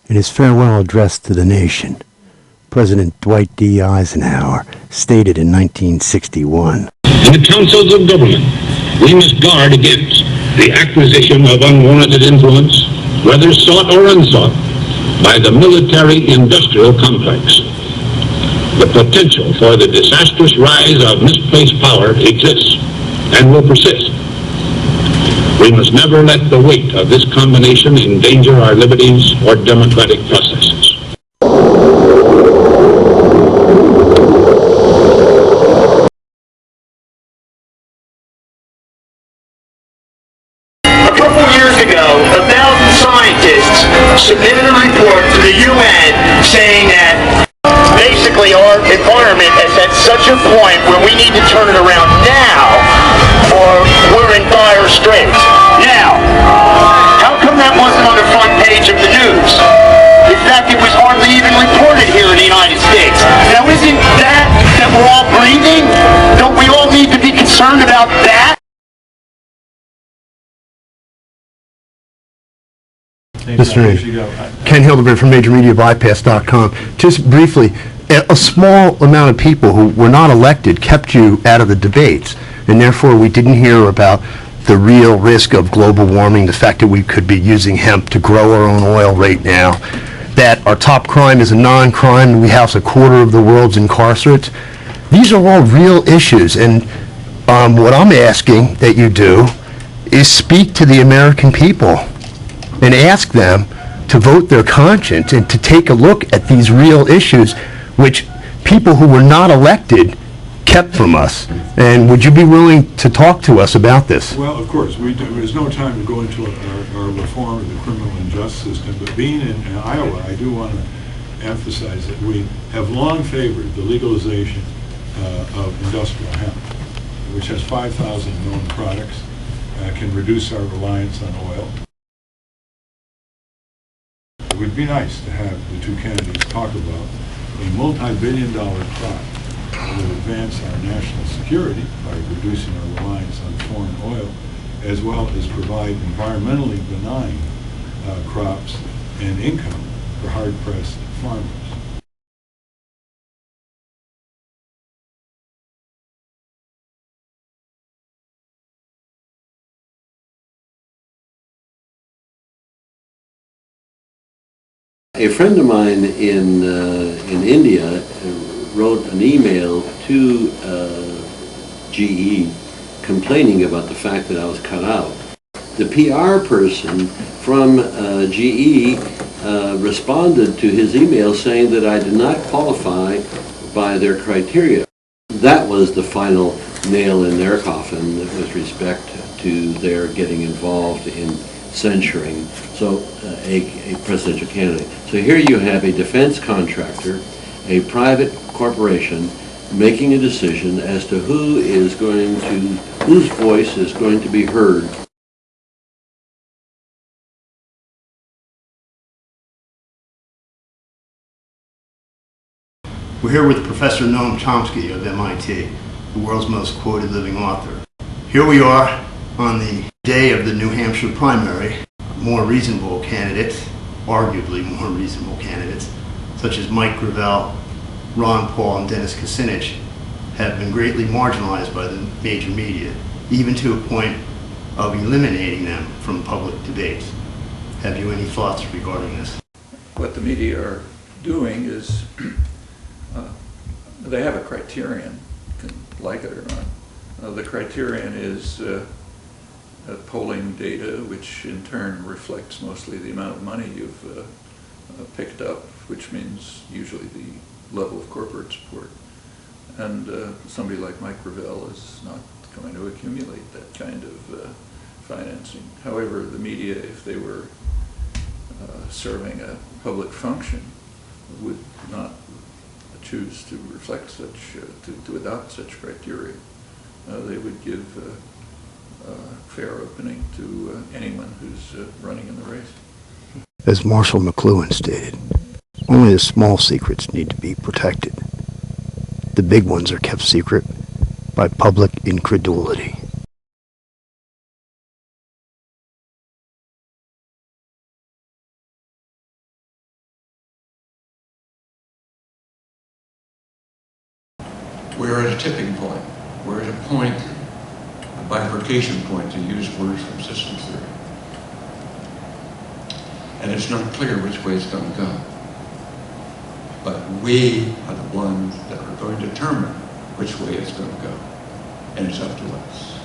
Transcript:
In his farewell address to the nation, President Dwight D. Eisenhower stated in 1961, "In the councils of government, we must guard against the acquisition of unwarranted influence, whether sought or unsought, by the military-industrial complex. The potential for the disastrous rise of misplaced power exists and will persist. We must never let the weight of this combination endanger our liberties or democratic processes." A couple years ago, 1,000 scientists submitted a report to the UN saying that basically our environment is at such a point where we need to turn it around now or we're in dire straits. Now, how come that wasn't on the front page of the news? In fact, it was hardly even reported here in the United States. Now, isn't that we're all breathing? Don't we all need to be concerned about that? Mr. Ken Hildebrand from MajorMediaBypass.com. Just briefly, a small amount of people who were not elected kept you out of the debates, and therefore we didn't hear about the real risk of global warming, the fact that we could be using hemp to grow our own oil right now, that our top crime is a non-crime, and we house a quarter of the world's incarcerates. These are all real issues, and what I'm asking that you do is speak to the American people and ask them to vote their conscience and to take a look at these real issues which people who were not elected kept from us. And would you be willing to talk to us about this? Well, of course. There's no time to go into our reform of the criminal and justice system, but being in Iowa, I do want to emphasize that we have long favored the legalization of industrial hemp, which has 5,000 known products, can reduce our reliance on oil. It would be nice to have the two candidates talk about a multi-billion-dollar crop that will advance our national security by reducing our reliance on foreign oil, as well as provide environmentally benign crops and income for hard-pressed farmers. A friend of mine in India wrote an email to GE complaining about the fact that I was cut out. The PR person from GE responded to his email saying that I did not qualify by their criteria. That was the final nail in their coffin with respect to their getting involved in censuring a presidential candidate. So here you have a defense contractor, a private corporation, making a decision as to whose voice is going to be heard. We're here with Professor Noam Chomsky of MIT, the world's most quoted living author. Here we are on the day of the New Hampshire primary. More reasonable candidates, arguably more reasonable candidates, such as Mike Gravel, Ron Paul, and Dennis Kucinich, have been greatly marginalized by the major media, even to a point of eliminating them from public debates. Have you any thoughts regarding this? What the media are doing is they have a criterion, you can like it or not. The criterion is polling data, which in turn reflects mostly the amount of money you've picked up, which means usually the level of corporate support. And somebody like Mike Gravel is not going to accumulate that kind of financing. However, the media, if they were serving a public function, would not choose to reflect such, to adopt such criteria. They would give fair opening to anyone who's running in the race. As Marshall McLuhan stated, only the small secrets need to be protected. The big ones are kept secret by public incredulity. we're at a tipping point. We're at a point, a bifurcation point, to use words from systems theory. And it's not clear which way it's going to go. But we are the ones that are going to determine which way it's going to go. And it's up to us.